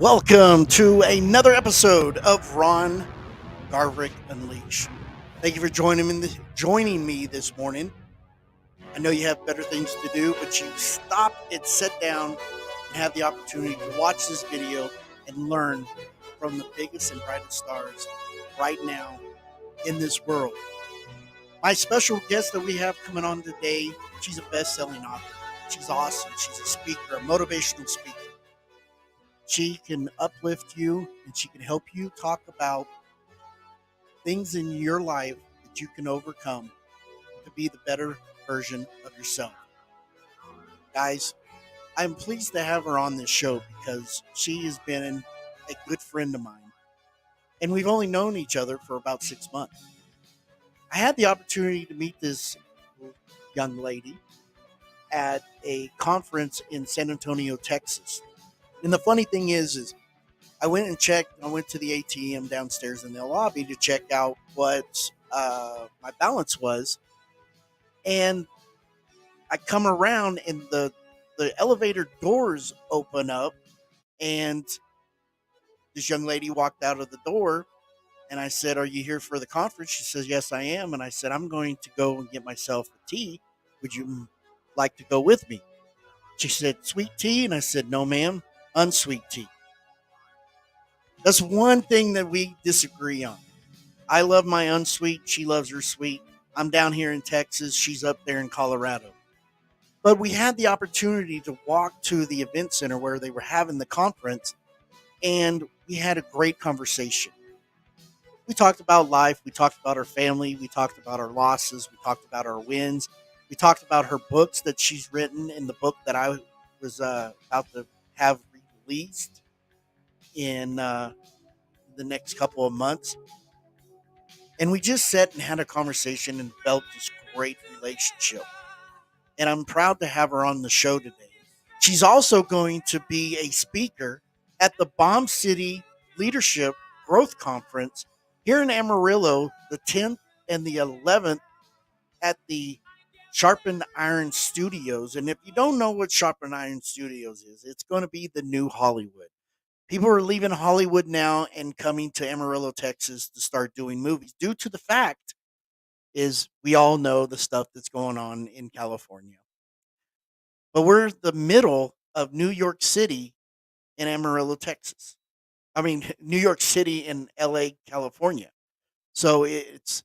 Welcome to another episode of Ron Garverick Unleashed. Thank you for joining me this morning. I know you have better things to do, but you stop and sit down and have the opportunity to watch this video and learn from the biggest and brightest stars right now in this world. My special guest that we have coming on today, she's a best-selling author. She's awesome. She's a speaker, a motivational speaker. She can uplift you and she can help you talk about things in your life that you can overcome to be the better version of yourself. Guys, I'm pleased to have her on this show because she has been a good friend of mine. And we've only known each other for about 6 months. I had the opportunity to meet this young lady at a conference in San Antonio, Texas. And the funny thing is I went to the ATM downstairs in the lobby to check out what my balance was. And I come around and the elevator doors open up and this young lady walked out of the door and I said, "Are you here for the conference?" She says, "Yes, I am." And I said, "I'm going to go and get myself a tea. Would you like to go with me?" She said, "Sweet tea?" And I said, "No, ma'am, unsweet tea." That's one thing that we disagree on. I love my unsweet. She loves her sweet. I'm down here in Texas. She's up there in Colorado. But we had the opportunity to walk to the event center where they were having the conference, and we had a great conversation. We talked about life. We talked about our family. We talked about our losses. We talked about our wins. We talked about her books that she's written and the book that I was about to have released in the next couple of months. And we just sat and had a conversation and developed this great relationship. And I'm proud to have her on the show today. She's also going to be a speaker at the Bomb City Leadership Growth Conference here in Amarillo, the 10th and the 11th at the Sharpened Iron Studios. And if you don't know what Sharpened Iron Studios is, it's going to be the new Hollywood. People are leaving Hollywood now and coming to Amarillo, Texas to start doing movies due to the fact is we all know the stuff that's going on in California. But we're the middle of New York City and Amarillo, Texas. New York City and LA, California. So it's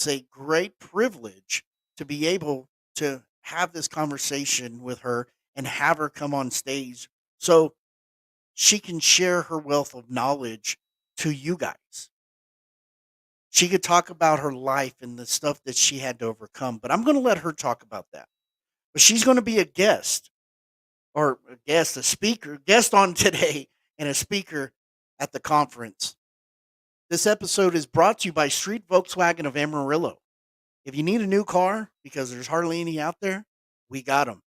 a great privilege to be able to have this conversation with her and have her come on stage so she can share her wealth of knowledge to you guys. She could talk about her life and the stuff that she had to overcome, but I'm going to let her talk about that. But she's going to be a guest a guest on today and a speaker at the conference. This episode is brought to you by Street Volkswagen of Amarillo. If you need a new car, because there's hardly any out there, we got them.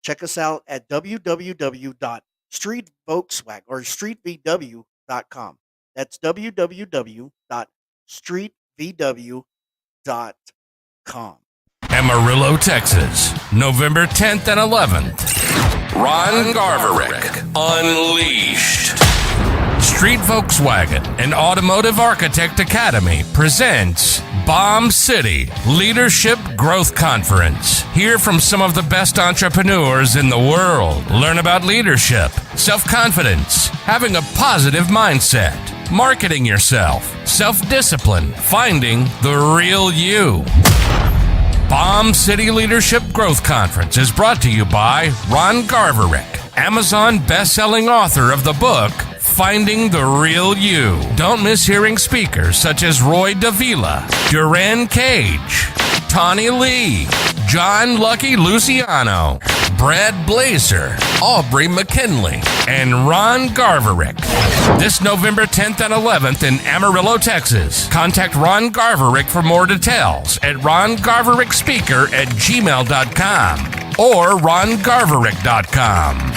Check us out at www.streetvolkswagen or streetvw.com. That's www.streetvw.com. Amarillo, Texas, November 10th and 11th. Ron Garverick Unleashed. Street Volkswagen and Automotive Architect Academy presents Bomb City Leadership Growth Conference. Hear from some of the best entrepreneurs in the world. Learn about leadership, self-confidence, having a positive mindset, marketing yourself, self-discipline, finding the real you. Bomb City Leadership Growth Conference is brought to you by Ron Garverick, Amazon best-selling author of the book Finding the Real You. Don't miss hearing speakers such as Roy Davila, Duran Cage, TonniLea, John Lucky Luciano, Brad Blazer, Aubrey McKinley, and Ron Garverick. This November 10th and 11th in Amarillo, Texas. Contact Ron Garverick for more details at rongarverickspeaker@gmail.com or rongarverick.com.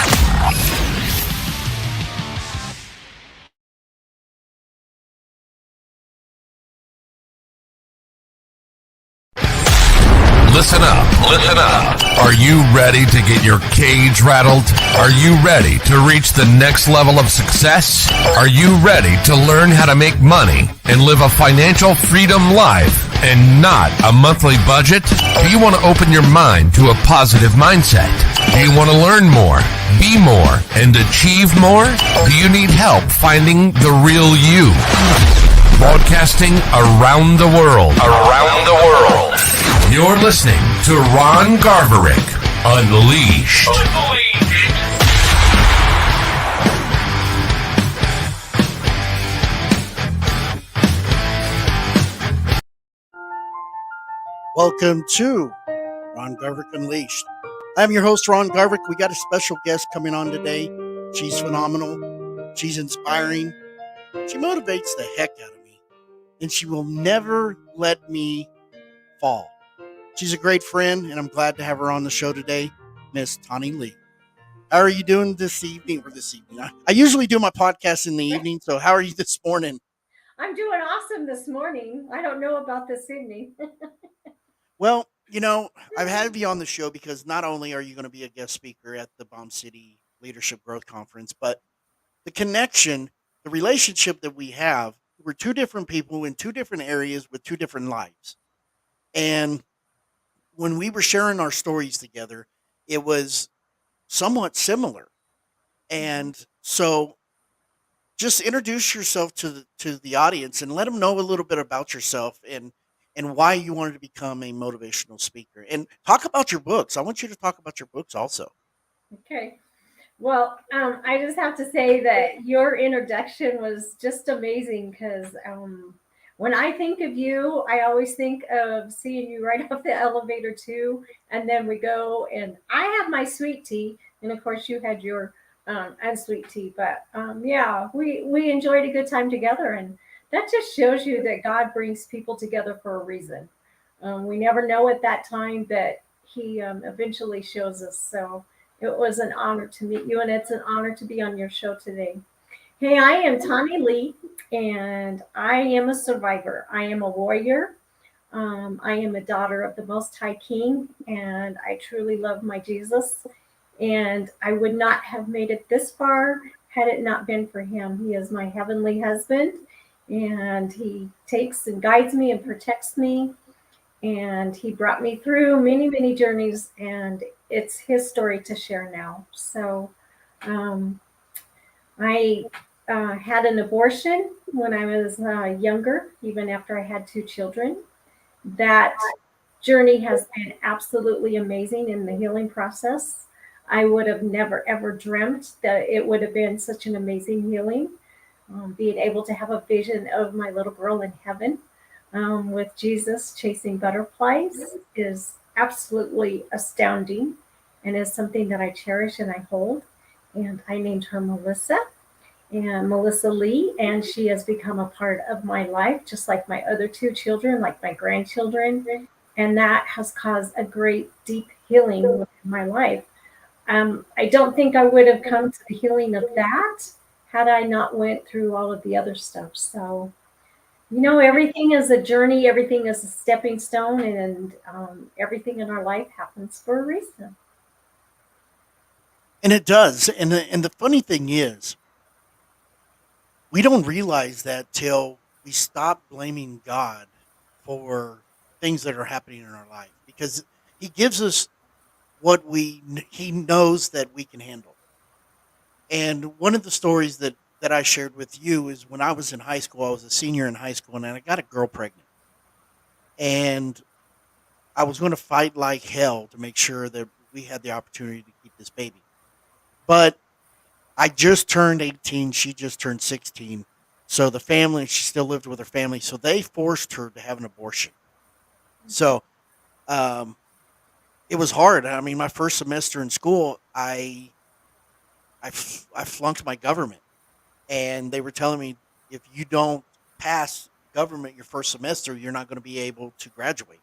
Listen up. Listen up. Are you ready to get your cage rattled? Are you ready to reach the next level of success? Are you ready to learn how to make money and live a financial freedom life and not a monthly budget? Do you want to open your mind to a positive mindset? Do you want to learn more, be more, and achieve more? Do you need help finding the real you? Broadcasting around the world. Around the world. You're listening to Ron Garverick, Unleashed. Welcome to Ron Garverick Unleashed. I'm your host, Ron Garverick. We got a special guest coming on today. She's phenomenal. She's inspiring. She motivates the heck out of me. And she will never let me fall. She's a great friend, and I'm glad to have her on the show today, Miss TonniLea. How are you doing this evening? I usually do my podcast in the evening, so how are you this morning? I'm doing awesome this morning. I don't know about this evening. Well, I've had you on the show because not only are you going to be a guest speaker at the Bomb City Leadership Growth Conference, but the connection, the relationship that we have, we're two different people in two different areas with two different lives. And when we were sharing our stories together, it was somewhat similar. And so just introduce yourself to the audience and let them know a little bit about yourself and why you wanted to become a motivational speaker. And talk about your books. I want you to talk about your books also. Okay. Well, I just have to say that your introduction was just amazing because when I think of you, I always think of seeing you right off the elevator too. And then we go and I have my sweet tea. And of course you had your unsweet tea. But yeah, we enjoyed a good time together. And that just shows you that God brings people together for a reason. We never know at that time that he eventually shows us. So it was an honor to meet you, and it's an honor to be on your show today. Hey, I am TonniLea, and I am a survivor. I am a warrior. I am a daughter of the Most High King, and I truly love my Jesus. And I would not have made it this far had it not been for him. He is my heavenly husband, and he takes and guides me and protects me. And he brought me through many, many journeys, and it's his story to share now. So I had an abortion when I was younger, even after I had 2 children. That journey has been absolutely amazing in the healing process. I would have never, ever dreamt that it would have been such an amazing healing. Being able to have a vision of my little girl in heaven with Jesus chasing butterflies is absolutely astounding and is something that I cherish and I hold. And I named her Melissa Lee, and she has become a part of my life, just like my other 2 children, like my grandchildren. And that has caused a great deep healing in my life. I don't think I would have come to the healing of that had I not went through all of the other stuff. So, everything is a journey, everything is a stepping stone, and everything in our life happens for a reason. And it does. And the funny thing is, we don't realize that till we stop blaming God for things that are happening in our life, because he gives us what he knows that we can handle. And one of the stories that I shared with you is when I was in high school. I was a senior in high school, and I got a girl pregnant. And I was going to fight like hell to make sure that we had the opportunity to keep this baby. But I just turned 18. She just turned 16. So the family, she still lived with her family. So they forced her to have an abortion. So it was hard. I mean, my first semester in school, I flunked my government. And they were telling me, if you don't pass government your first semester, you're not going to be able to graduate.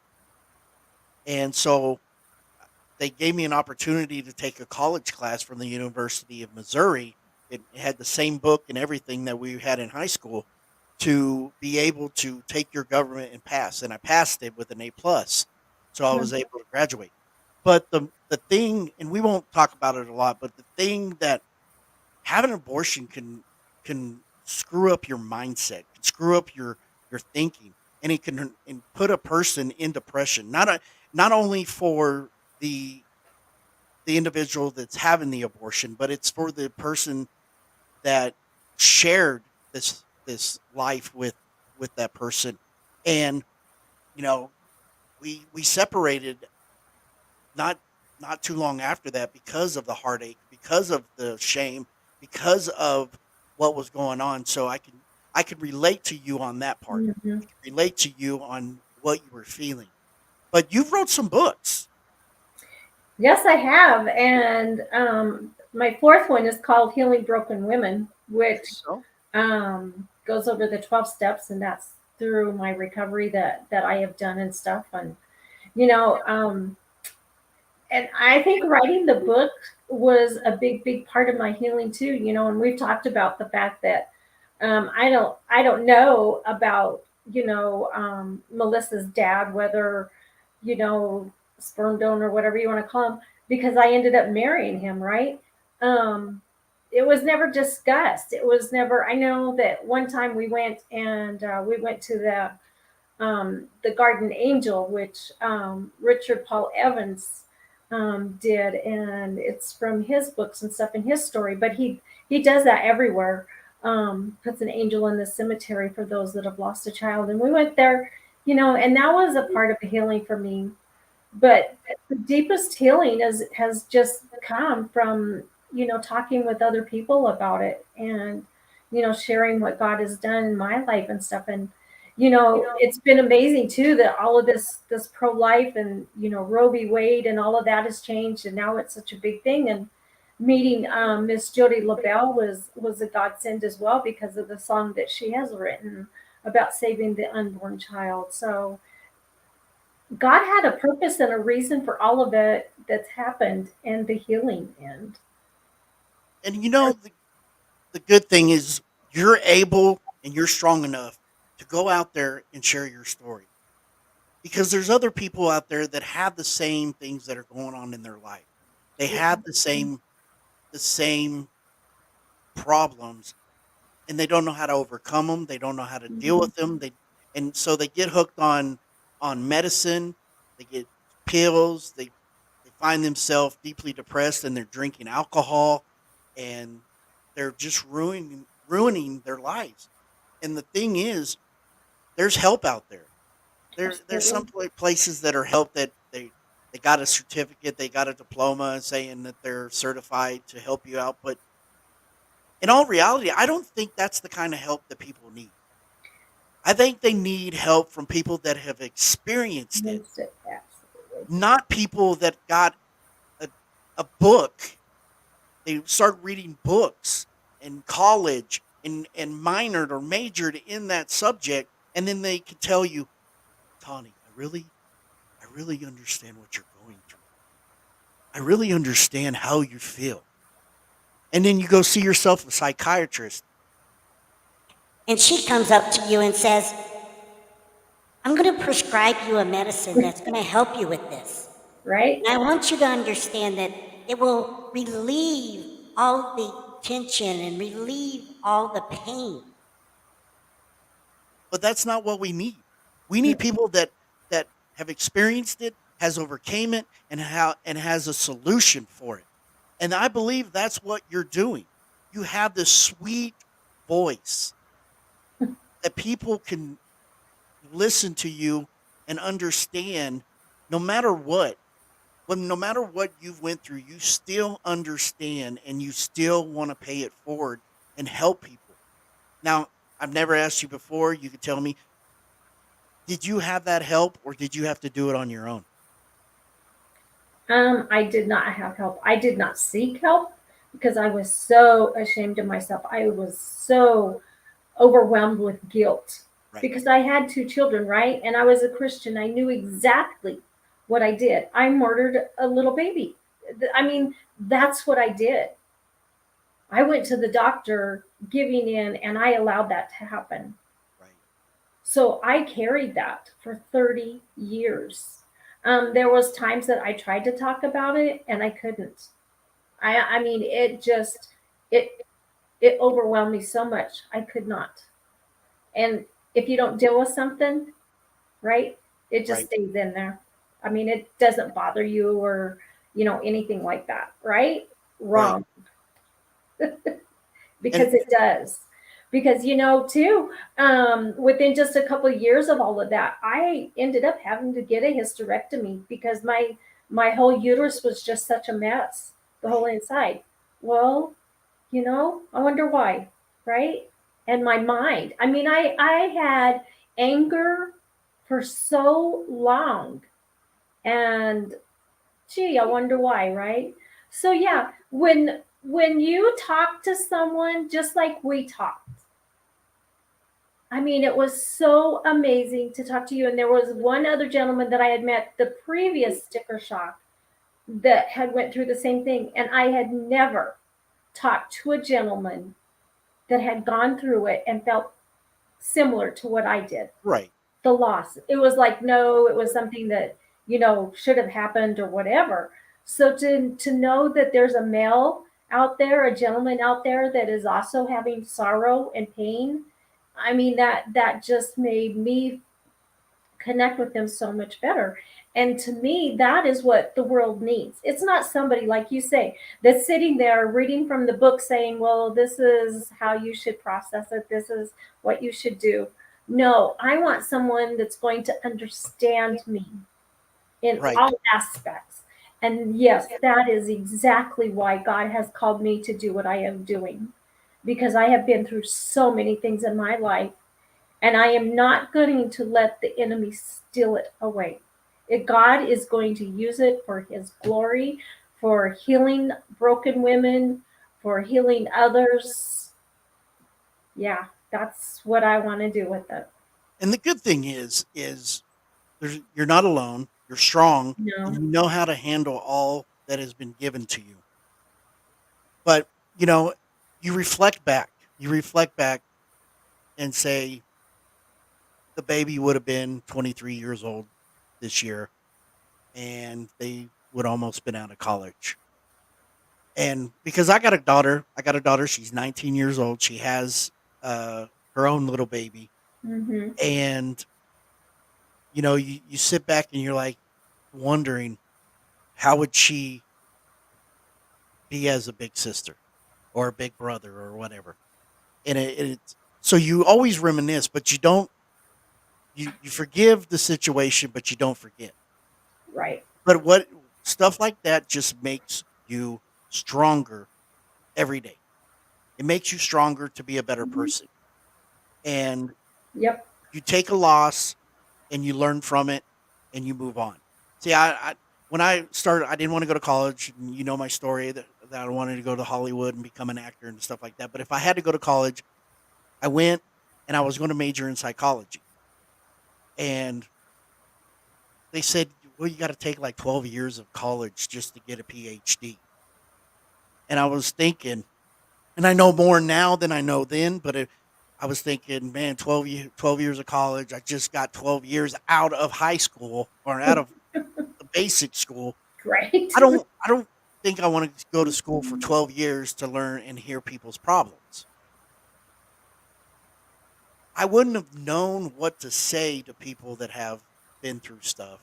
And so they gave me an opportunity to take a college class from the University of Missouri. It had the same book and everything that we had in high school to be able to take your government and pass. And I passed it with an A plus. so I was able to graduate. But the thing, and we won't talk about it a lot, but the thing that having an abortion can screw up your mindset, can screw up your thinking, and it can and put a person in depression. Not only for the the individual that's having the abortion, but it's for the person that shared this life with that person. And you know, we separated not not too long after that because of the heartache, because of the shame, because of what was going on. So I can relate to you on that part. Mhm. I can relate to you on what you were feeling. But you've wrote some books. Yes, I have. And my fourth one is called Healing Broken Women, which There you go. goes over the 12 steps. And that's through my recovery that I have done and stuff. And, you know, and I think writing the book was a big part of my healing too, and we've talked about the fact that I don't know about, Melissa's dad, whether, you know, sperm donor, whatever you want to call him, because I ended up marrying him, right? Um, it was never discussed. It was never, I know that one time we went to the Garden Angel, which Richard Paul Evans did, and it's from his books and stuff and his story. But he does that everywhere. Puts an angel in the cemetery for those that have lost a child, and we went there, and that was a part of the healing for me. But the deepest healing has just come from talking with other people about it, and sharing what God has done in my life and stuff. And it's been amazing too that all of this pro life and Roe v. Wade and all of that has changed, and now it's such a big thing. And meeting Miss Jody LaBelle was a godsend as well, because of the song that she has written about saving the unborn child. So God had a purpose and a reason for all of it that's happened, and the healing. And And the good thing is you're able and you're strong enough to go out there and share your story, because there's other people out there that have the same things that are going on in their life. They have the same problems, and they don't know how to overcome them. They don't know how to deal Mhm. with them. And so they get hooked on medicine. They get pills. They find themselves deeply depressed, and they're drinking alcohol, and they're just ruining their lives. And the thing is, there's help out there. There's some Absolutely. places that are help that they got a certificate, they got a diploma saying that they're certified to help you out. But in all reality, I don't think that's the kind of help that people need. I think they need help from people that have experienced it, Missed it. Absolutely. not people that got a, a book. They start reading books in college and minored or majored in that subject, and then they can tell you, Tawny, I really understand what you're going through. I really understand how you feel. And then you go see yourself a psychiatrist. And she comes up to you and says, I'm going to prescribe you a medicine that's going to help you with this. Right? And I want you to understand that it will relieve all the tension and relieve all the pain. But that's not what we need. We need people that have experienced it, has overcame it, and has a solution for it. And I believe that's what you're doing. You have this sweet voice that people can listen to you and understand no matter what. When no matter what you've went through, you still understand and you still want to pay it forward and help people. Now, I've never asked you before, you could tell me, did you have that help or did you have to do it on your own? I did not have help. I did not seek help because I was so ashamed of myself. I was so overwhelmed with guilt Right. because I had two children, right? And I was a Christian. I knew exactly what I did. I murdered a little baby. I mean, that's what I did. I went to the doctor giving in, and I allowed that to happen. Right. So I carried that for 30 years. There was times that I tried to talk about it and I couldn't. I mean, it it overwhelmed me so much. I could not. And if you don't deal with something, right, it just Right. stays in there. I mean, it doesn't bother you or, anything like that, right? Right. Wrong. And Because it does. Because, too, within just a couple of years of all of that, I ended up having to get a hysterectomy because my whole uterus was just such a mess, the whole right. inside. Well, I wonder why, right? And my mind. I mean, I had anger for so long, and gee, I wonder why, right? So yeah, when you talk to someone just like we talked, I mean, it was so amazing to talk to you. And there was one other gentleman that I had met the previous sticker shock that had went through the same thing, and I had never talked to a gentleman that had gone through it and felt similar to what I did. Right. The loss. It was like, no, it was something that, should have happened or whatever. So to know that there's a male out there, a gentleman out there that is also having sorrow and pain, I mean that just made me connect with them so much better. And to me, that is what the world needs. It's not somebody, like you say, that's sitting there reading from the book saying, well, this is how you should process it. This is what you should do. No, I want someone that's going to understand me in Right. all aspects. And yes, that is exactly why God has called me to do what I am doing, because I have been through so many things in my life, and I am not going to let the enemy steal it away. God is going to use it for his glory, for healing broken women, for healing others. Yeah, that's what I want to do with it. And the good thing is you're not alone. You're strong, and No, you know how to handle all that has been given to you. But you know, you reflect back. You reflect back and say the baby would have been 23 years old this year, and they would almost been out of college. And because I got a daughter. She's 19 years old. She has uh, her own little baby, mm-hmm. and you sit back and you're like wondering how would she be as a big sister or a big brother or whatever. And it's so you always reminisce, but you don't you forgive the situation, but you don't forget. Right. But what stuff like that just makes you stronger every day. It makes you stronger to be a better Mm-hmm. person. And Yep. you take a loss and you learn from it and you move on. See, I when I started, I didn't want to go to college. And you know my story that I wanted to go to Hollywood and become an actor and stuff like that. But if I had to go to college, I went and I was going to major in psychology. And they said, well, you got to take like 12 years of college just to get a PhD. And I was thinking, and I know more now than I know then, but I was thinking, man, 12 years of college. I just got 12 years out of high school or out of the basic school. Right. I don't think I want to go to school for 12 years to learn and hear people's problems. I wouldn't have known what to say to people that have been through stuff,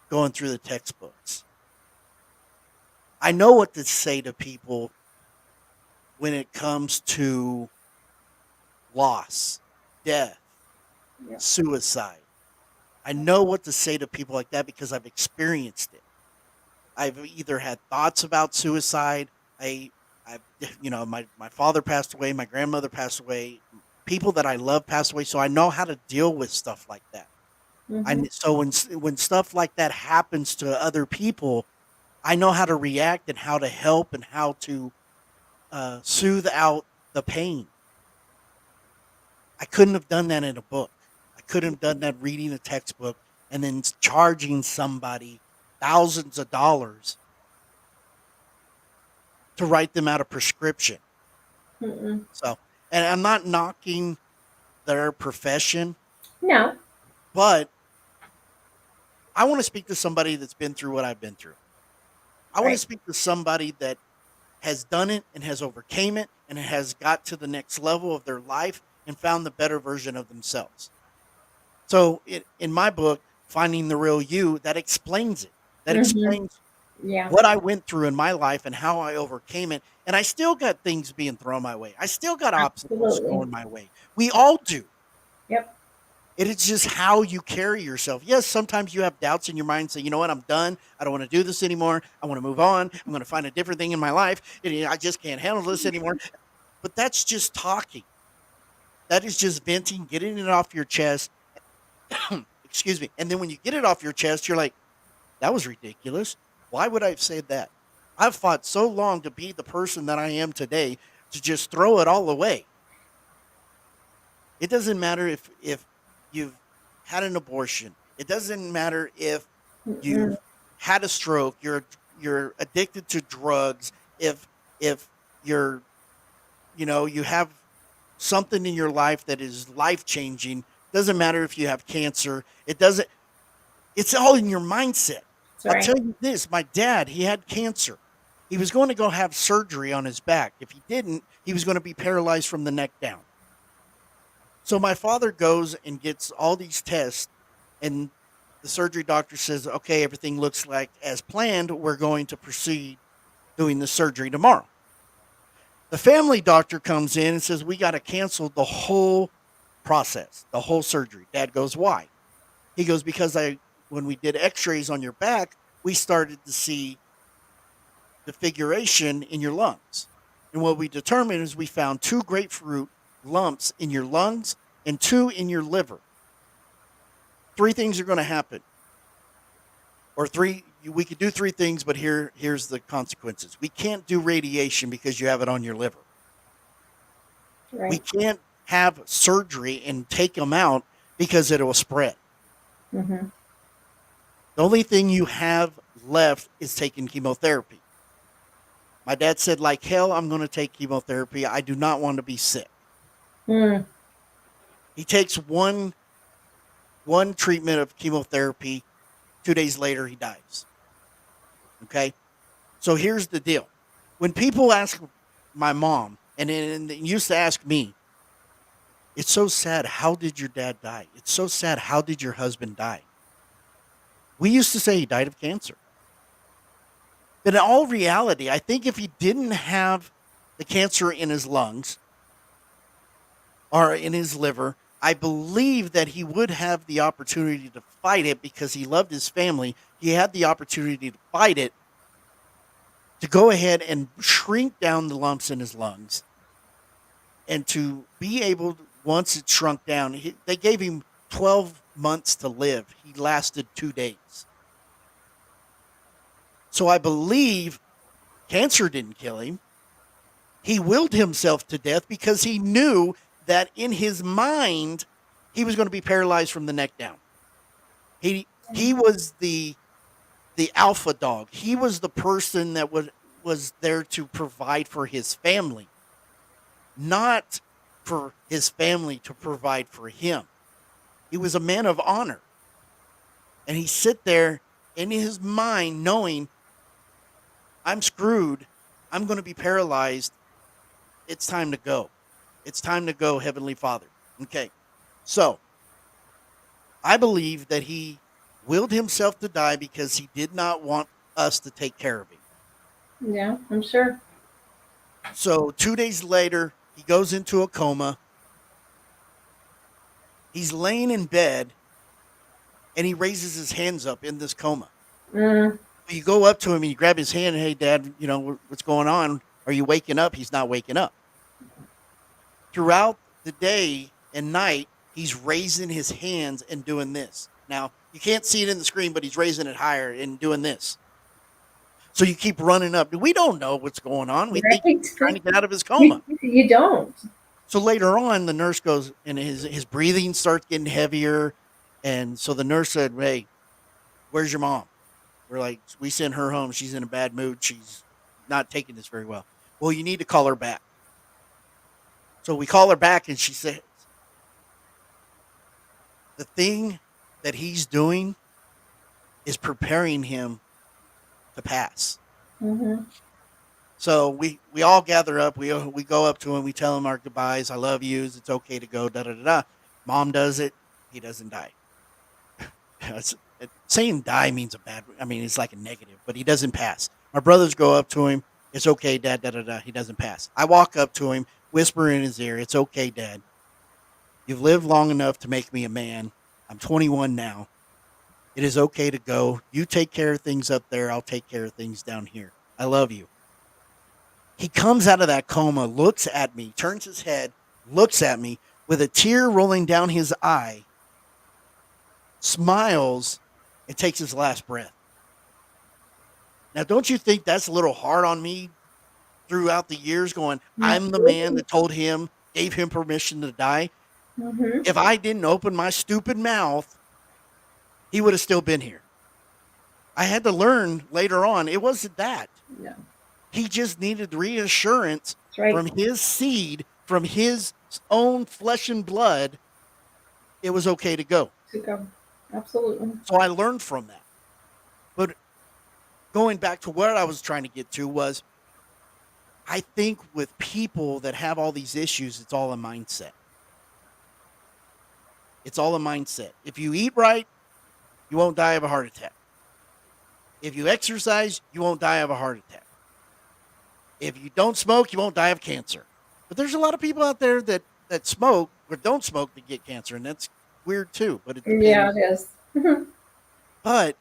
going through the textbooks. I know what to say to people when it comes to loss, death, Yep. suicide. I know what to say to people like that because I've experienced it. I've either had thoughts about suicide. I, my father passed away, my grandmother passed away, people that I love passed away. So I know how to deal with stuff like that. Mm-hmm. So when stuff like that happens to other people, I know how to react and how to help and how to soothe out the pain. I couldn't have done that in a book. I couldn't have done that reading a textbook and then charging somebody thousands of dollars to write them out a prescription. Mm-mm. So, and I'm not knocking their profession, No. but I want to speak to somebody that's been through what I've been through. I want to Right. speak to somebody that has done it and has overcame it and has got to the next level of their life and found the better version of themselves. So in my book, Finding the Real You, that explains it. That Mm-hmm. explains Yeah. what I went through in my life and how I overcame it. And I still got things being thrown my way. I still got obstacles Absolutely. thrown my way. We all do. Yep. It is just how you carry yourself. Yes, sometimes you have doubts in your mind. Say, you know what, I'm done. I don't want to do this anymore. I want to move on. I'm going to find a different thing in my life. I just can't handle this anymore. But that's just talking. That is just venting, getting it off your chest. Excuse me. And then when you get it off your chest, you're like, that was ridiculous. Why would I have said that? I've fought so long to be the person that I am today to just throw it all away. It doesn't matter if you've had an abortion. It doesn't matter if Mm-mm. you've had a stroke. You're addicted to drugs. If you're you have something in your life that is life changing. Doesn't matter if you have cancer. It doesn't. It's all in your mindset. That's I'll right. tell you this: my dad, he had cancer. He was going to go have surgery on his back. If he didn't, he was going to be paralyzed from the neck down. So my father goes and gets all these tests, and the surgery doctor says, "Okay, everything looks like as planned. We're going to proceed doing the surgery tomorrow." The family doctor comes in and says, "We got to cancel the whole process, the whole surgery." Dad goes, "Why?" He goes, "Because when we did X-rays on your back, we started to see disfiguration in your lungs, and what we determined is we found two grapefruit lumps in your lungs and two in your liver. Three things are going to happen, or three. We could do three things, but here's the consequences. We can't do radiation because you have it on your liver. We Right. can't have surgery and take them out because it will spread. Mm-hmm. The only thing you have left is taking chemotherapy." My dad said, "Like hell, I'm going to take chemotherapy. I do not want to be sick." Mm. He takes one treatment of chemotherapy. 2 days later, he dies. Okay. So here's the deal. When people ask my mom, and they used to ask me, "It's so sad. How did your dad die? It's so sad. How did your husband die?" We used to say he died of cancer. But in all reality, I think if he didn't have the cancer in his lungs or in his liver, I believe that he would have the opportunity to fight it because he loved his family. He had the opportunity to fight it, to go ahead and shrink down the lumps in his lungs, and to be able to, once it shrunk down, they gave him 12 months to live. He lasted 2 days. So I believe cancer didn't kill him. He willed himself to death because he knew that in his mind he was going to be paralyzed from the neck down. He was the alpha dog. He was the person that was there to provide for his family, not for his family to provide for him. He was a man of honor, and he sit there in his mind knowing, I'm screwed. I'm going to be paralyzed. It's time to go. It's time to go, Heavenly Father. Okay. So I believe that he willed himself to die because he did not want us to take care of him. Yeah, I'm sure. So 2 days later, he goes into a coma. He's laying in bed and he raises his hands up in this coma. Mm. You go up to him and you grab his hand. Hey, Dad, what's going on? Are you waking up? He's not waking up. Throughout the day and night, he's raising his hands and doing this. Now, you can't see it in the screen, but he's raising it higher and doing this. So you keep running up. We don't know what's going on. We think Right. he's trying to get out of his You, coma. you don't. So later on, the nurse goes and his breathing starts getting heavier. And so the nurse said, "Hey, where's your mom?" We're like, "We sent her home. She's in a bad mood. She's not taking this very well." "Well, you need to call her back." So we call her back and she says, "The thing that he's doing is preparing him to pass. Mhm. So we all gather up. We go up to him. We tell him our goodbyes. I love yous. It's okay to go. Da da da da. Mom does it. He doesn't die. Saying die means a bad. I mean, it's like a negative, but he doesn't pass. My brothers go up to him. It's okay, Dad. Da da da. He doesn't pass. I walk up to him, whisper in his ear. It's okay, Dad. You've lived long enough to make me a man. I'm 21 now. It is okay to go. You take care of things up there. I'll take care of things down here. I love you. He comes out of that coma, looks at me, turns his head, looks at me with a tear rolling down his eye, smiles, and takes his last breath. Now, don't you think that's a little hard on me throughout the years going, I'm the man that told him, gave him permission to die? Mhm. If I didn't open my stupid mouth, he would have still been here. I had to learn later on, it wasn't that. Yeah. He just needed reassurance That's right. from his seed, from his own flesh and blood. It was okay to go. To go. Absolutely. So I learned from that. But going back to what I was trying to get to was, I think with people that have all these issues, it's all a mindset. It's all a mindset. If you eat right, you won't die of a heart attack. If you exercise, you won't die of a heart attack. If you don't smoke, you won't die of cancer. But there's a lot of people out there that smoke or don't smoke that get cancer, and that's weird too. But it Yeah, depends. it is. But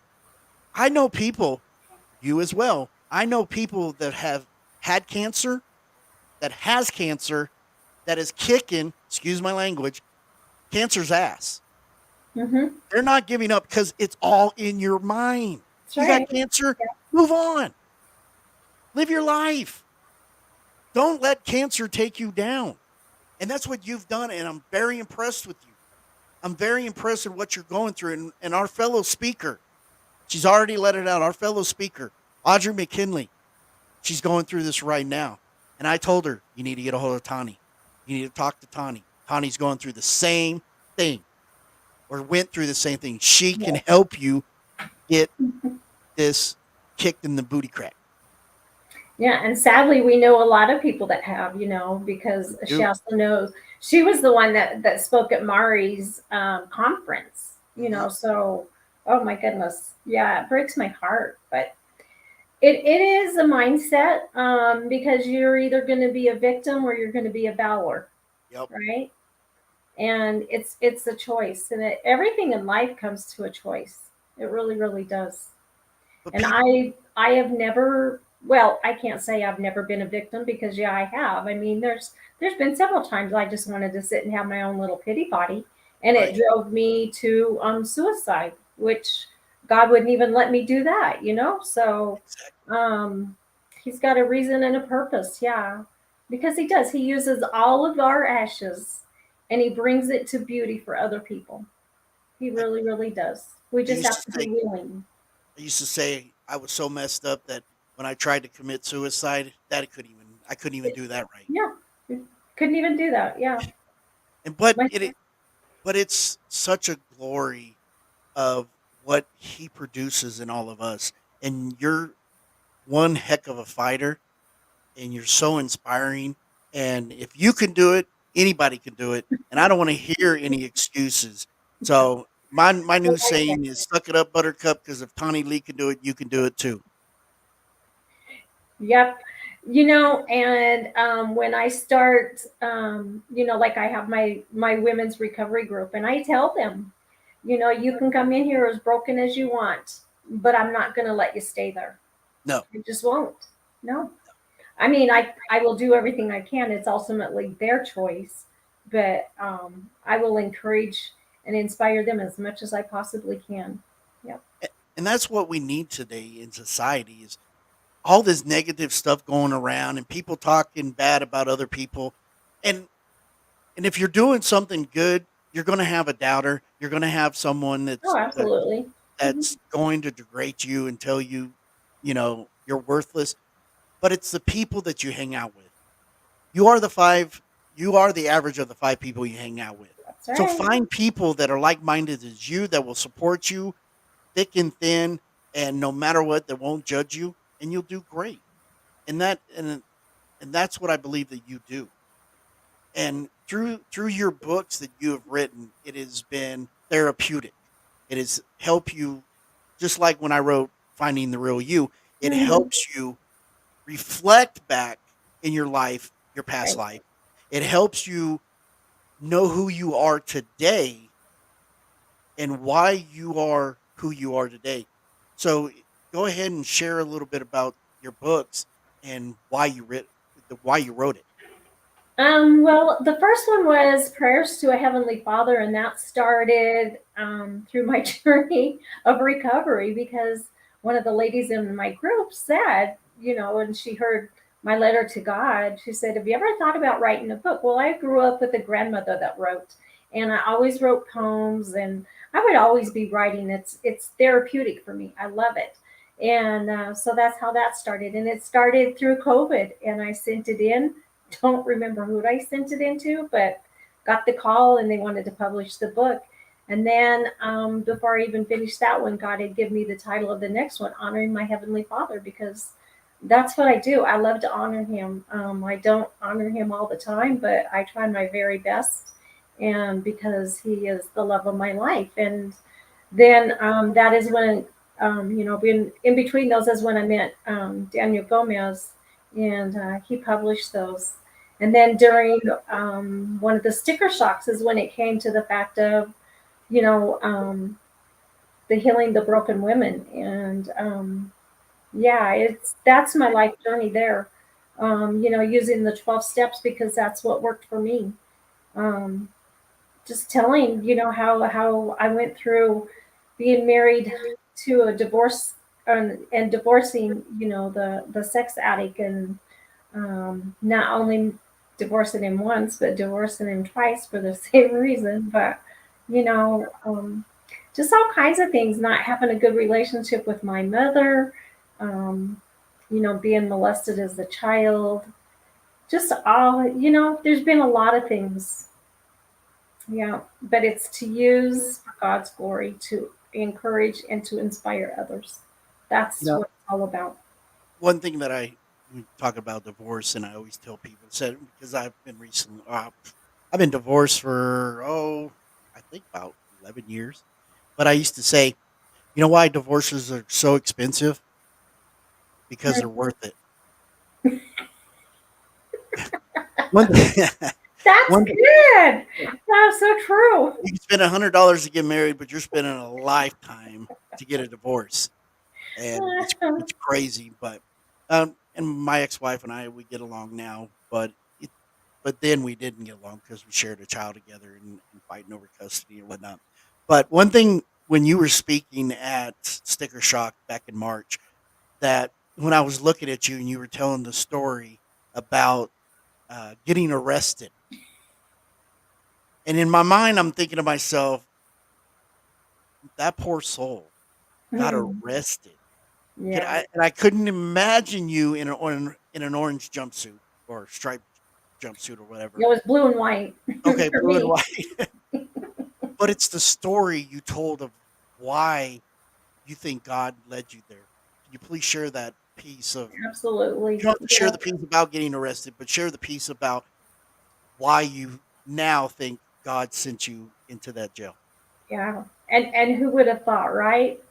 I know people, you as well. I know people that have had cancer, that has cancer, that is kicking, excuse my language, cancer's ass. Mhm. They're not giving up because it's all in your mind. That's You got right. cancer, move on. Live your life. Don't let cancer take you down. And that's what you've done. And I'm very impressed with you. I'm very impressed with what you're going through. And our fellow speaker, she's already let it out. Our fellow speaker, Audrey McKinley, she's going through this right now. And I told her, you need to get a hold of Tonni. You need to talk to Tonni. Connie's going through the same thing or went through the same thing. She can help you get this kicked in the booty crack. Yeah, and sadly, we know a lot of people that have, because she also knows she was the one that spoke at Mari's conference, So, oh my goodness, yeah, it breaks my heart, but it is a mindset because you're either going to be a victim or you're going to be a battler, Yep. right? And it's a choice, and everything in life comes to a choice. It really, really does. But And people, I have never, well, I can't say I've never been a victim because yeah, I have. I mean, there's been several times I just wanted to sit and have my own little pity party, and it right. drove me to suicide, which God wouldn't even let me do that. So Exactly. he's got a reason and a purpose, yeah. Because he does. He uses all of our ashes and he brings it to beauty for other people. He I, really, really does. We I just used have to to be say willing. I used to say I was so messed up that when I tried to commit suicide, that I couldn't even do that right. Yeah, couldn't even do that. Yeah. And but My, it's such a glory of what he produces in all of us. And you're one heck of a fighter and you're so inspiring. And if you can do it, anybody can do it. And I don't want to hear any excuses. So my new saying is suck it up, buttercup, because if TonniLea can do it, you can do it too. yep. And when I start, like I have my women's recovery group, and I tell them, you can come in here as broken as you want, but I'm not going to let you stay there. No. I just won't. No. I mean, I will do everything I can. It's ultimately their choice, but I will encourage and inspire them as much as I possibly can. Yep. And that's what we need today in society is all this negative stuff going around and people talking bad about other people. And and if you're doing something good, you're going to have a doubter. You're going to have someone Oh, absolutely. Mhm. that's going to degrade you and tell you, you're worthless. But it's the people that you hang out with. You are the five. You are the average of the five people you hang out with. That's So right. find people that are like minded as you that will support you thick and thin, and no matter what, they won't judge you, and you'll do great. And that's what I believe that you do. And through your books that you have written, it has been therapeutic. It has helped you, just like when I wrote Finding the Real You, it Mhm. helps you reflect back in your life, your past Right. life. It helps you know who you are today and why you are who you are today. So go ahead and share a little bit about your books and why you wrote it. Well, the first one was Prayers to a Heavenly Father, and that started through my journey of recovery because one of the ladies in my group said, and she heard my letter to God, she said, "Have you ever thought about writing a book?" Well, I grew up with a grandmother that wrote, and I always wrote poems, and I would always be writing. It's therapeutic for me. I love it. And so that's how that started. And it started through COVID, and I sent it in, don't remember who I sent it into, but got the call and they wanted to publish the book. And then before I even finished that one, God had given me the title of the next one, Honoring My Heavenly Father, because that's what I do. I love to honor him. I don't honor him all the time, but I try my very best. And because he is the love of my life. And then that is when, in between those is when I met Daniel Gomez, and he published those. And then during one of the sticker shocks is when it came to the fact of, you know, um, the healing the broken women. And yeah, that's my life journey there. Using the 12 steps because that's what worked for me. Um, just telling, how I went through being married to a divorce, and divorcing, the sex addict, and not only divorcing him once, but divorcing him twice for the same reason. But you know, um, just all kinds of things. Not having a good relationship with my mother, um, being molested as a child. Just all, there's been a lot of things. Yeah, but it's to use for God's glory, to encourage and to inspire others. You That's know, what it's all about. one thing that we talk about divorce, and I always tell people, said because I've been divorced for I think about 11 years, but I used to say, you know why divorces are so expensive? Because they're worth it. One, That's one, good. That's so true. you can spend $100 to get married, but you're spending a lifetime to get a divorce, and it's crazy. But and my ex-wife and I, we get along now, but then we didn't get along because we shared a child together and fighting over custody and whatnot. But one thing, when you were speaking at Sticker Shock back in March, that when I was looking at you and you were telling the story about getting arrested, and in my mind, I'm thinking to myself, that poor soul got Hmm. arrested. Yeah. I couldn't imagine you in an orange jumpsuit or striped jumpsuit or whatever. It was blue and white Okay, for blue and me. white. But it's the story you told of why you think God led you there. Can you please share that piece of, you Absolutely. don't have to share Yeah. the piece about getting arrested, but share the piece about why you now think God sent you into that jail? Yeah. And who would have thought, right?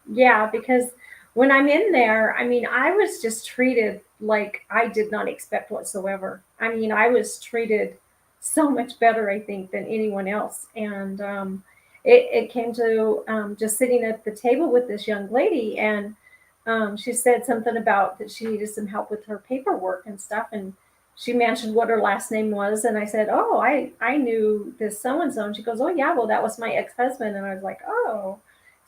Yeah, because when I'm in there, I mean, I was just treated like I did not expect whatsoever. I mean, I was treated so much better, I think, than anyone else. And it came to just sitting at the table with this young lady, and she said something about that she needed some help with her paperwork and stuff. And she mentioned what her last name was, and I said, "Oh, I knew this so and so." And she goes, "Oh yeah, well that was my ex husband." And I was like, "Oh,"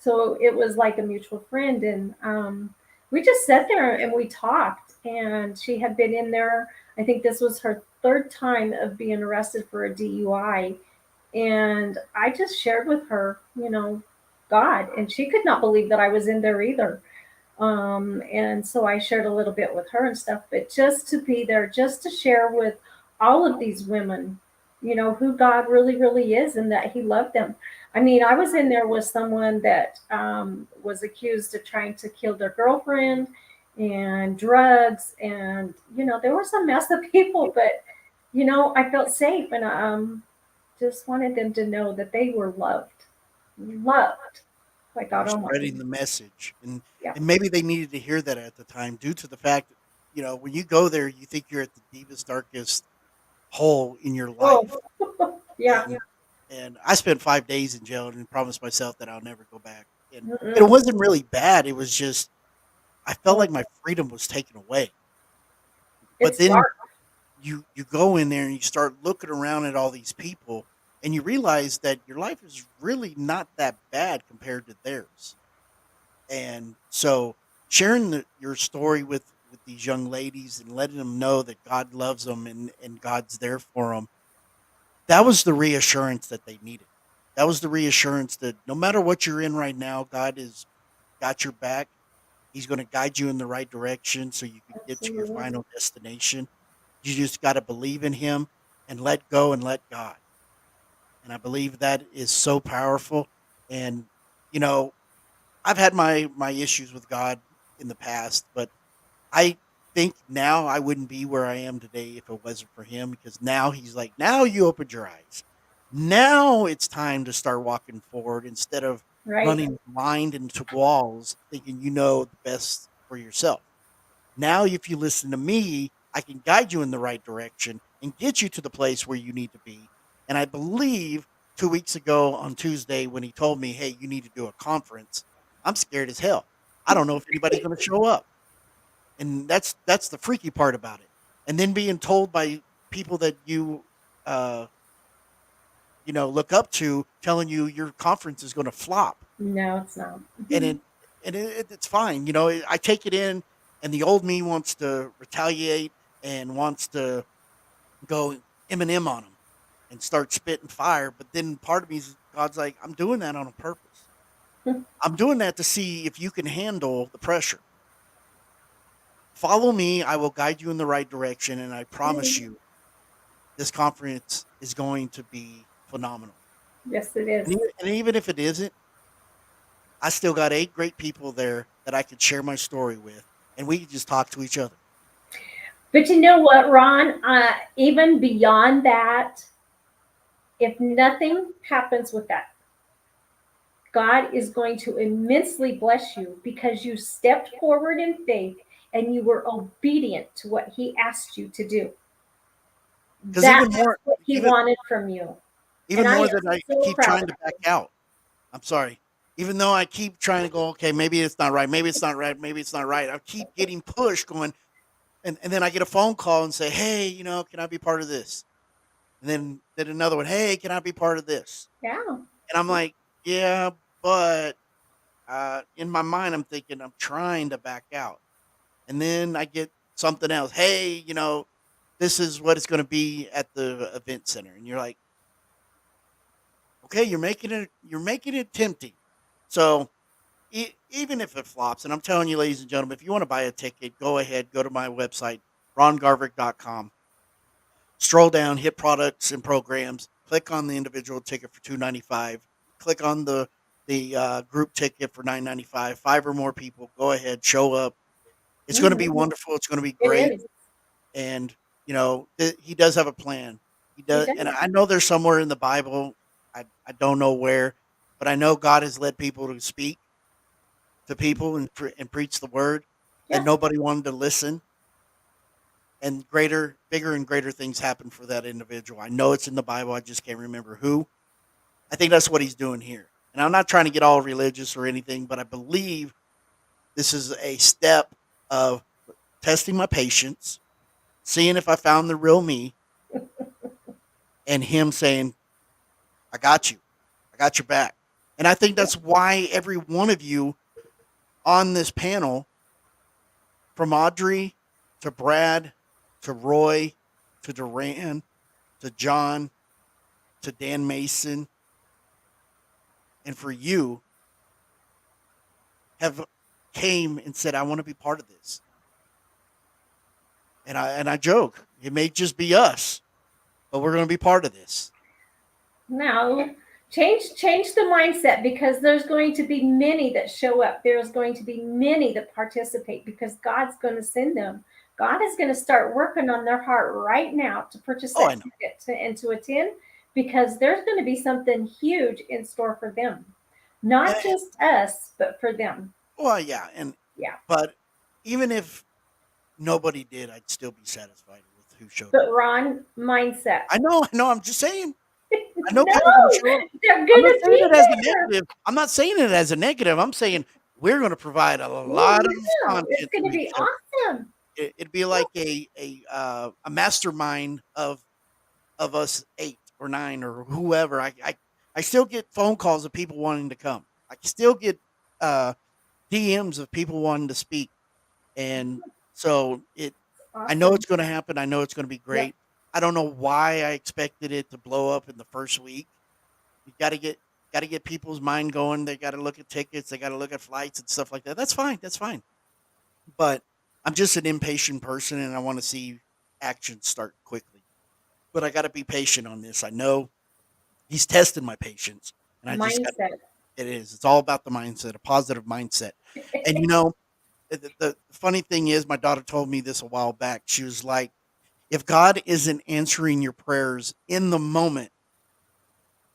so it was like a mutual friend, and we just sat there and we talked. And she had been in there. I think this was her third time of being arrested for a DUI, and I just shared with her, God, and she could not believe that I was in there either. And so I shared a little bit with her and stuff, but just to be there, just to share with all of these women, who God really, really is and that he loved them. I mean, I was in there with someone that was accused of trying to kill their girlfriend and drugs. And, there were some messed up people, but, I felt safe and just wanted them to know that they were loved by You God were Almighty. spreading the message, and Yeah. maybe they needed to hear that at the time, due to the fact that when you go there, you think you're at the deepest, darkest hole in your Oh, life, yeah. and I spent 5 days in jail and promised myself that I'll never go back. And it Mm-mm. wasn't really bad. It was just I felt Oh, like my freedom was taken away. But it's then dark. you go in there and you start looking around at all these people, and you realize that your life is really not that bad compared to theirs. And so sharing your story with these young ladies and letting them know that God loves them, and God's there for them, that was the reassurance that they needed. That was the reassurance that no matter what you're in right now, God has got your back. He's going to guide you in the right direction so you can get to your Absolutely. final destination. You just got to believe in him and let go and let God. And I believe that is so powerful. And you know, I've had my issues with God in the past, but I think now I wouldn't be where I am today if it wasn't for him, because now he's like, now you opened your eyes. Now it's time to start walking forward instead of Right. running blind into walls thinking you know the best for yourself. Now, if you listen to me, I can guide you in the right direction and get you to the place where you need to be. And I believe 2 weeks ago on Tuesday, when he told me, hey, you need to do a conference, I'm scared as hell. I don't know if anybody's going to show up. And that's the freaky part about it. And then being told by people that uh, look up to, telling you your conference is going to flop. No, it's not. and it it's fine. I take it in, and the old me wants to retaliate and wants to go Eminem on him and start spitting fire. But then part of me, God's like, I'm doing that on a purpose. I'm doing that to see if you can handle the pressure. Follow me. I will guide you in the right direction, and I promise you, this conference is going to be phenomenal. Yes, it is. And even if it isn't, I still got 8 great people there that I could share my story with, and we can just talk to each other. But you know what, Ron? Even beyond that, if nothing happens with that, God is going to immensely bless you because you stepped forward in faith and you were obedient to what He asked you to do. Because That's even more, what He even wanted from you. And even I more am than I so keep proud trying of to back out. I'm sorry. Even though I keep trying to go, okay, maybe it's not right, maybe it's not right, maybe it's not right. I keep getting pushed, going, and then I get a phone call and say, hey, can I be part of this? And then another one, hey, can I be part of this? you. Yeah. And I'm like, yeah, but in my mind, I'm thinking I'm trying to back out. And then I get something else. Hey, this is what it's going to be at the event center. And you're like, okay, you're making it tempting. So even if it flops, and I'm telling you, ladies and gentlemen, if you want to buy a ticket, go ahead, go to my website, rongarvick.com. Stroll down, hit products and programs, click on the individual ticket for $295. Click on the group ticket for $995. Five or more people, go ahead, show up. It's going to be Mhm. wonderful. It's going to be It great. is. And he does have a plan. He He does, and does. I know there's somewhere in the Bible. I don't know where, but I know God has led people to speak to people and preach the word, and Yeah. nobody wanted to listen. And bigger and greater things happen for that individual. I know it's in the Bible. I just can't remember who. I think that's what he's doing here. And I'm not trying to get all religious or anything, but I believe this is a step of testing my patience, seeing if I found the real me, and him saying, I got you. I got your back. And I think that's why every one of you on this panel, from Audrey to Brad to Roy to Duran to John to Dan Mason, and for you, have came and said, I want to be part of this. And I joke, it may just be us, but we're going to be part of this. No, change the mindset, because there's going to be many that show up. There's going to be many that participate, because God's going to send them. God is going to start working on their heart right now to purchase Oh, I that know. ticket and to attend, because there's going to be something huge in store for them. And, Not just us, but for them. well, yeah, and Yeah. but even if nobody did, I'd still be satisfied with who showed up. But Ron, mindset. I know, I know. I'm just saying. I know No, people are going to show up. they're I'm not gonna saying be it as a there. negative. I'm not saying it as a negative. I'm saying we're going to provide a Oh lot of yeah, it's content gonna for be each other. awesome. It'd be like a mastermind of us 8 or 9 or whoever. I still get phone calls of people wanting to come. I still get uh, DMs of people wanting to speak, and so I know Awesome. it's going to happen. I know it's going to be Yep. great. I don't know why I expected it to blow up in the first week. You got to get people's mind going. They got to look at tickets. They got to look at flights and stuff like that. That's fine. That's fine. But I'm just an impatient person, and I want to see action start quickly. But I got to be patient on this. I know he's tested my patience, and I just got. Mindset. It is. It's all about the mindset, a positive mindset. And the funny thing is, my daughter told me this a while back. She was like, "If God isn't answering your prayers in the moment,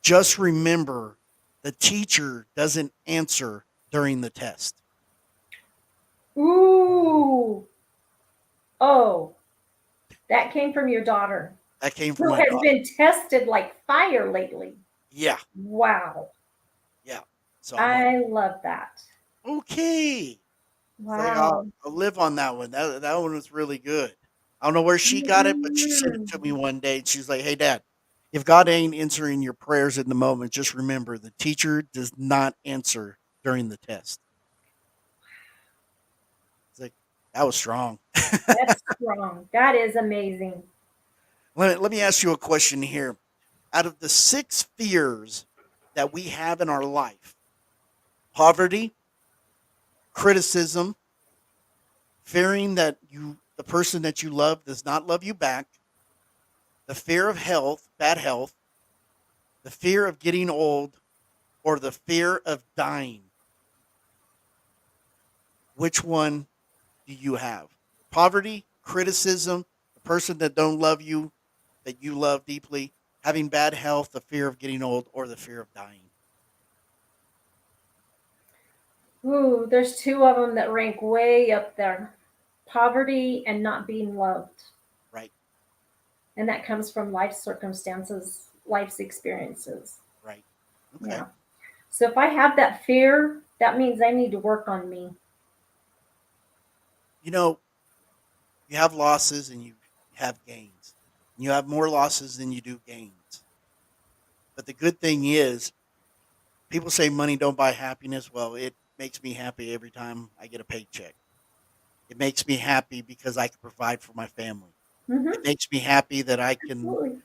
just remember the teacher doesn't answer during the test." Ooh. Oh, that came from your daughter, That came from who my has daughter. been tested like fire lately. Yeah, Wow. yeah. So I'm like, I love that. okay. It's like I'll, Wow. I'll live on that one. That one was really good. I don't know where she got it, but she sent it to me Mm. one day. And she's like, "Hey, Dad, if God ain't answering your prayers in the moment, just remember the teacher does not answer during the test." It's like that was strong. That's strong. That is amazing. Let me ask you a question here. Out of the 6 fears that we have in our life: poverty, criticism, fearing that the person that you love does not love you back, the fear of bad health, the fear of getting old, or the fear of dying, which one do you have? Poverty, criticism, the person that don't love you, that you love deeply, having bad health, the fear of getting old, or the fear of dying, Ooh, there's two of them that rank way up there: poverty and not being loved. right? And that comes from life circumstances, life's experiences. Right. Okay. Yeah. So if I have that fear, that means I need to work on me. You know, you have losses and you have gains. You have more losses than you do gains. But the good thing is, people say money don't buy happiness. Well, it makes me happy every time I get a paycheck. It makes me happy because I can provide for my family. It Mm-hmm. makes me happy that I can Absolutely.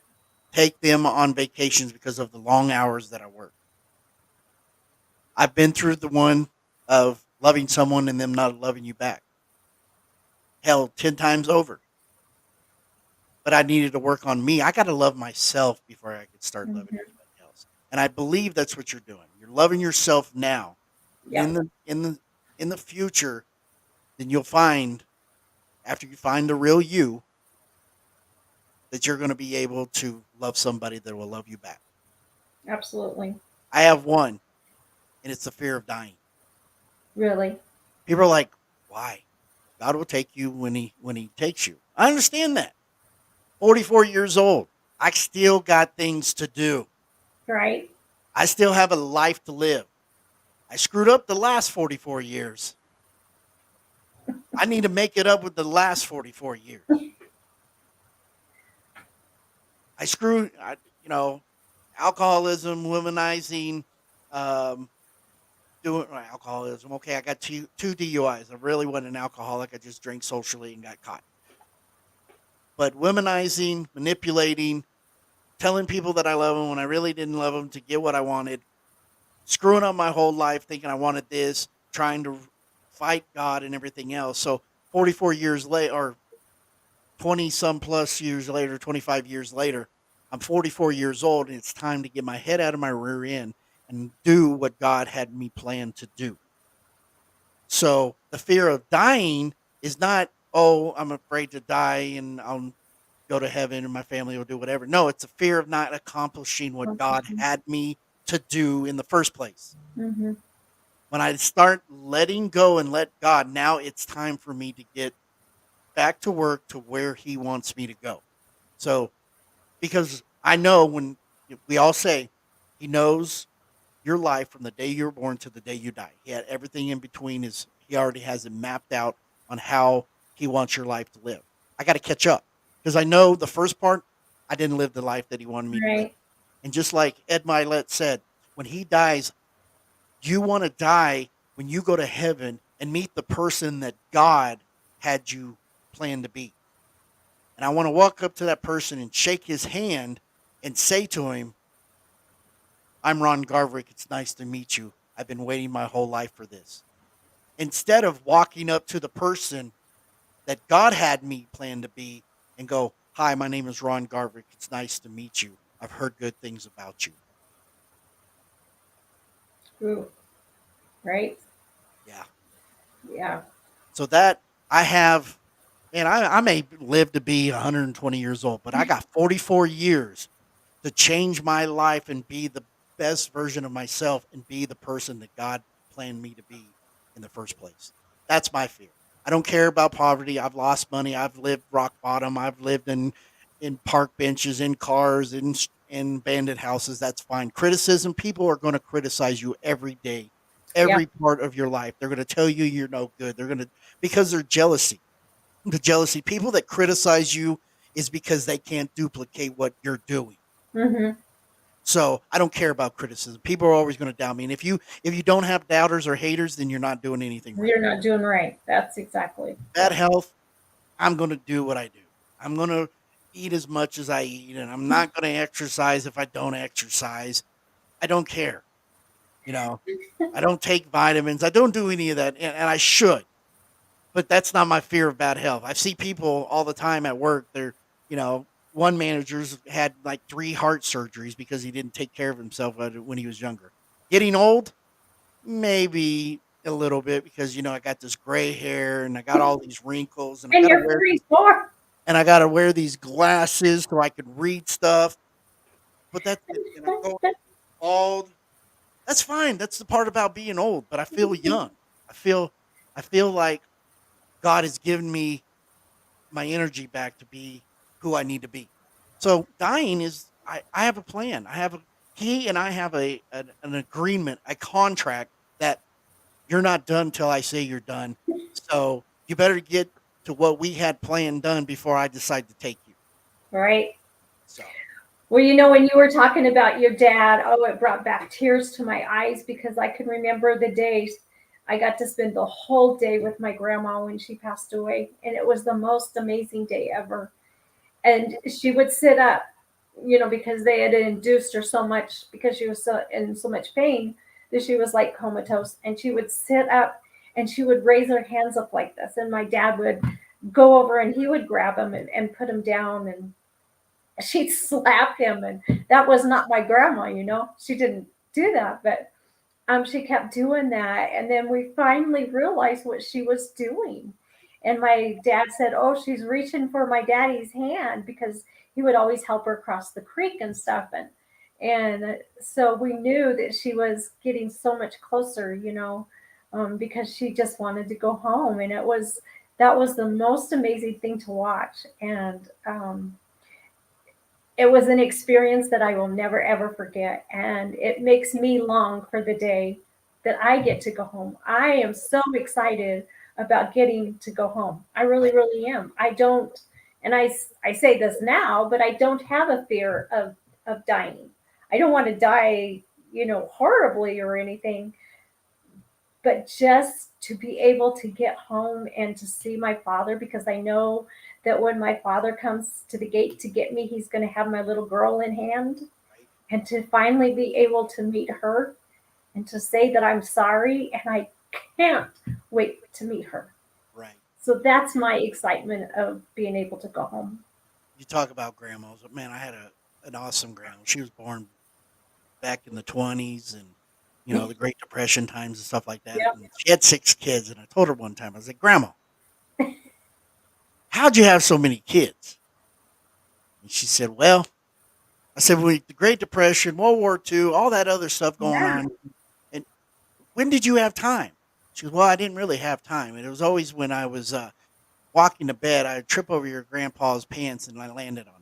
take them on vacations because of the long hours that I work. I've been through the one of loving someone and them not loving you back. Hell, 10 times over. But I needed to work on me. I got to love myself before I could start loving Mm-hmm. anybody else. And I believe that's what you're doing. You're loving yourself now. And in Yep. the future, then you'll find, after you find the real you, that you're going to be able to love somebody that will love you back. Absolutely. I have one, and it's the fear of dying. Really. People are like, "Why? God will take you when he takes you." I understand that. 44 years old. I still got things to do. Right. I still have a life to live. I screwed up the last 44 years. I need to make it up with the last 44 years. I screwed, you know, alcoholism, womanizing, um, doing alcoholism. Okay, I got two DUIs. I really wasn't an alcoholic. I just drank socially and got caught. But womanizing, manipulating, telling people that I love them when I really didn't love them to get what I wanted, screwing up my whole life thinking I wanted this, trying to fight God and everything else. So 44 years later, or 20 some plus years later, 25 years later, I'm 44 years old, and it's time to get my head out of my rear end and do what God had me planned to do. So the fear of dying is not, oh, I'm afraid to die and I'll go to heaven and my family will do whatever. No, it's a fear of not accomplishing what God had me to do in the first place. Mm-hmm. When I start letting go and let God, now it's time for me to get back to work to where He wants me to go. So, because I know when we all say He knows your life from the day you were born to the day you die. He had everything in between. Is He already has it mapped out on how He wants your life to live. I got to catch up because I know the first part I didn't live the life that He wanted me to live. Right. And just like Ed Milet said, when he dies, you want to die when you go to heaven and meet the person that God had you plan to be. And I want to walk up to that person and shake his hand and say to him, I'm Ron Garverick. It's nice to meet you. I've been waiting my whole life for this. Instead of walking up to the person that God had me plan to be and go, hi, my name is Ron Garverick. It's nice to meet you. I've heard good things about you. Ooh, right. Yeah. Yeah. So that I have, and I may live to be 120 years old, but I got 44 years to change my life and be the best version of myself and be the person that God planned me to be in the first place. That's my fear. I don't care about poverty. I've lost money. I've lived rock bottom. I've lived in park benches, in cars, in bandit houses. That's fine. Criticism, people are going to criticize you every day, Yeah. every part of your life. They're going to tell you you're no good. They're going to because they're jealousy. The jealousy. People that criticize you is because they can't duplicate what you're doing. Mm-hmm. So I don't care about criticism. People are always going to doubt me. And if you don't have doubters or haters, then you're not doing anything right. You're not doing right. That's exactly. Bad health, I'm going to do what I do. I'm going to eat as much as I eat, and I'm not going to exercise if I don't exercise. I don't care. You know, I don't take vitamins. I don't do any of that, and I should. But that's not my fear of bad health. I see people all the time at work. You know, one manager's had like 3 heart surgeries because he didn't take care of himself when he was younger. Getting old, maybe a little bit because I got this gray hair and I got all these wrinkles and And you're 44. I got to wear these glasses so I could read stuff. But that's it. And I'm going bald. That's fine. That's the part about being old. But I feel young. I feel, I feel like God has given me my energy back to be who I need to be. So dying is I have a plan. He and I have an agreement, a contract that you're not done till I say you're done. So you better get to what we had planned done before I decide to take you. Right. So Well, when you were talking about your dad, oh, it brought back tears to my eyes because I can remember the days I got to spend the whole day with my grandma when she passed away. And it was the most amazing day ever. And she would sit up, because they had induced her so much because she was in so much pain that she was like comatose. And she would sit up and she would raise her hands up like this. And my dad would go over and he would grab them and put them down, and she'd slap him. And that was not my grandma, she didn't do that, but she kept doing that. And then we finally realized what she was doing. And my dad said, oh, she's reaching for my daddy's hand, because he would always help her cross the creek and stuff. And so we knew that she was getting so much closer, because she just wanted to go home. And that was the most amazing thing to watch. And it was an experience that I will never ever forget, and it makes me long for the day that I get to go home. I am so excited about getting to go home. I really, really am. I don't, and I say this now, but I don't have a fear of dying. I don't want to die, horribly or anything, but just to be able to get home and to see my father, because I know that when my father comes to the gate to get me, he's going to have my little girl in hand, and to finally be able to meet her and to say that I'm sorry, and I can't wait to meet her. right. So that's my excitement of being able to go home. You talk about grandmas. Man, I had an awesome grandma. She was born back in the 20s and, the Great Depression times and stuff like that. Yep. And she had 6 kids. And I told her one time, I was like, Grandma, how'd you have so many kids? And she said, Well, I said, well, the Great Depression, World War II, all that other stuff going Yeah. on. And when did you have time? She goes, Well, I didn't really have time. And it was always when I was walking to bed, I'd trip over your grandpa's pants and I landed on him.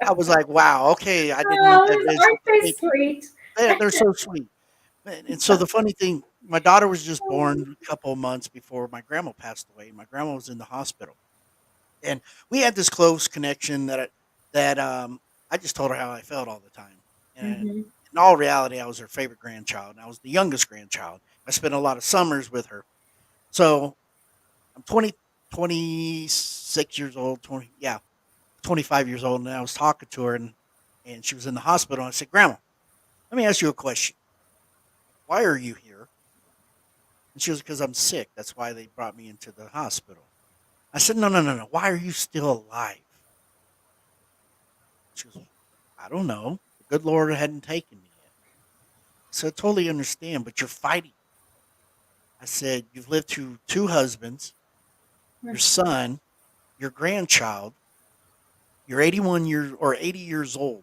I was like, wow, okay, I didn't want that Oh, visual. aren't they Thank you. sweet? They're so sweet. And so the funny thing, my daughter was just born a couple of months before my grandma passed away. My grandma was in the hospital, and we had this close connection that I just told her how I felt all the time. And Hmm. in all reality, I was her favorite grandchild, and I was the youngest grandchild. I spent a lot of summers with her. So I'm 26 years old, 25 years old, and I was talking to her, and she was in the hospital. And I said, Grandma, let me ask you a question. Why are you here? And she was, because I'm sick. That's why they brought me into the hospital. I said, no, no, no, no. Why are you still alive? She goes, I don't know. The good Lord hadn't taken me yet. So I totally understand, but you're fighting. I said, you've lived through 2 husbands, your son, your grandchild. You're 81 years or 80 years old.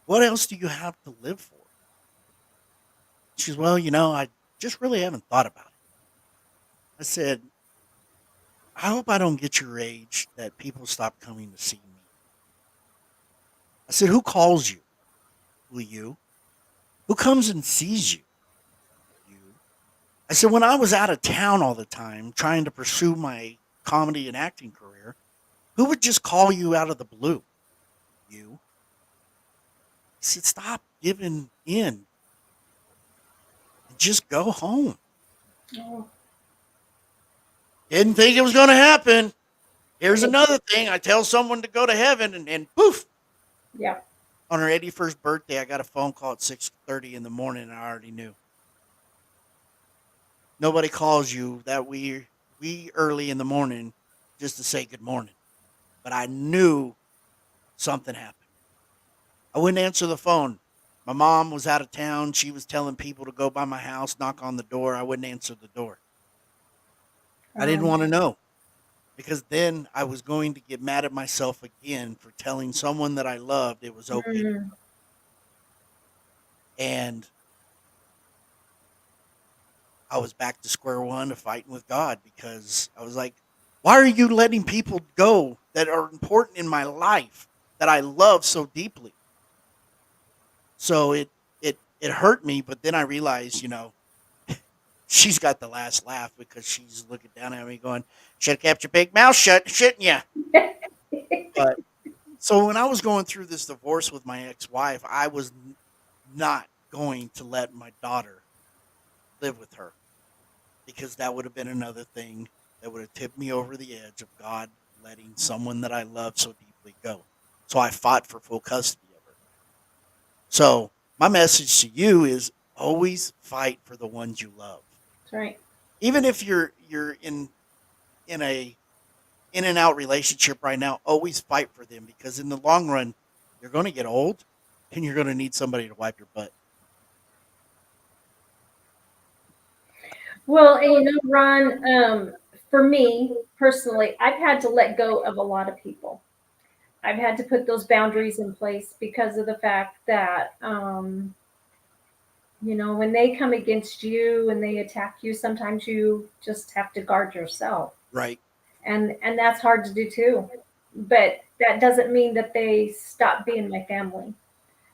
What else do you have to live for? She goes, well, I just really haven't thought about it. I said, I hope I don't get your age that people stop coming to see me. I said, who calls you? Will you? Who comes and sees you? You. I said, when I was out of town all the time trying to pursue my comedy and acting career, who would just call you out of the blue? You. I said, stop giving in and just go home. Oh, Didn't think it was going to happen. Here's another thing. I tell someone to go to heaven and poof. yeah. On her 81st birthday, I got a phone call at 6:30 in the morning and I already knew. Nobody calls you that we early in the morning just to say good morning. But I knew something happened. I wouldn't answer the phone. My mom was out of town. She was telling people to go by my house, knock on the door. I wouldn't answer the door. I didn't want to know because then I was going to get mad at myself again for telling someone that I loved it was okay. Mm. And I was back to square one of fighting with God because I was like, why are you letting people go that are important in my life that I love so deeply? So it hurt me, but then I realized, she's got the last laugh because she's looking down at me going, should have kept your big mouth shut, shouldn't you? But so when I was going through this divorce with my ex-wife, I was not going to let my daughter live with her because that would have been another thing that would have tipped me over the edge of God letting someone that I love so deeply go. So I fought for full custody of her. So my message to you is always fight for the ones you love. That's right. Even if you're in a in and out relationship right now, always fight for them because in the long run, you're going to get old and you're going to need somebody to wipe your butt. Well, and Ron, for me personally, I've had to let go of a lot of people. I've had to put those boundaries in place because of the fact that, when they come against you and they attack you, sometimes you just have to guard yourself. Right. And that's hard to do too. But that doesn't mean that they stop being my family.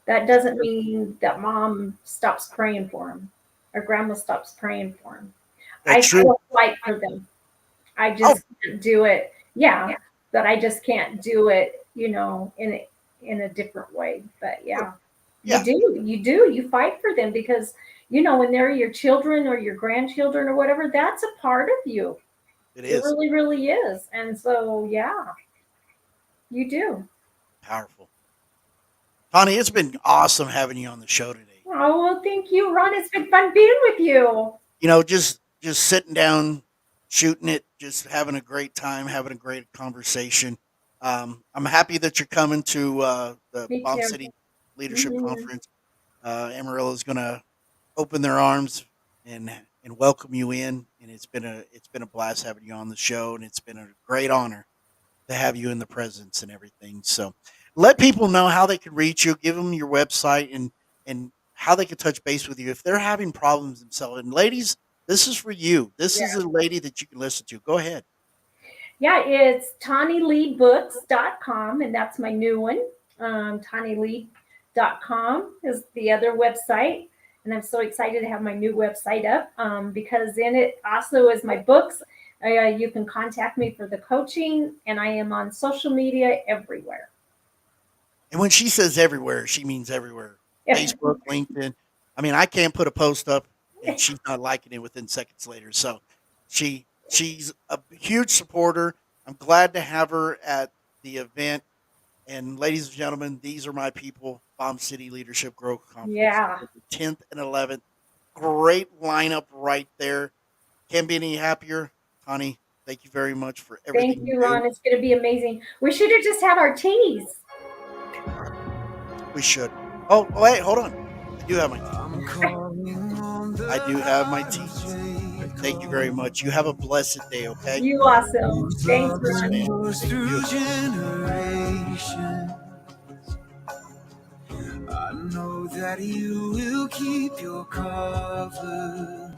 That doesn't mean that mom stops praying for them or grandma stops praying for them. I That's true. still fight for them. I Oh, just can't do it. Yeah, but I just can't do it, in a different way. But yeah, yeah, you fight for them because when they're your children or your grandchildren or whatever, that's a part of you. it It is really, really is. And so, yeah, you do. powerful. Tonni, it's been awesome having you on the show today. Oh, well, thank you, Ron. It's been fun being with you. Just sitting down shooting it, just having a great time, having a great conversation. I'm happy that you're coming to the Me Bomb too. City Leadership Hmm. Conference. Amarillo is going to open their arms and welcome you in, and it's been a blast having you on the show, and it's been a great honor to have you in the presence and everything. So, let people know how they can reach you. Give them your website and how they can touch base with you if they're having problems themselves. And ladies, this is for you. This is a lady that you can listen to. Go ahead. Yeah, it's TonniLeaBooks.com, and that's my new one. TonniLea.com is the other website. And I'm so excited to have my new website up because in it also is my books. You can contact me for the coaching, and I am on social media everywhere. And when she says everywhere, she means everywhere. Facebook, LinkedIn. I mean, I can't put a post up and she's not liking it within seconds later. So she's a huge supporter. I'm glad to have her at the event. And ladies and gentlemen, these are my people, Bomb City Leadership Growth Conference, Yeah. November 10th and 11th. Great lineup right there. Can't be any happier. Connie, thank you very much for Thank everything you you, do. Ron. It's going to be amazing. We should have just had our teas. We should. Oh, wait, hold on. I do have my tea. I do have my teas. Thank you very much. You have a blessed day, okay? You awesome. Thanks, Yes, Ron. ma'am. Thank you. I know that you will keep your covenant.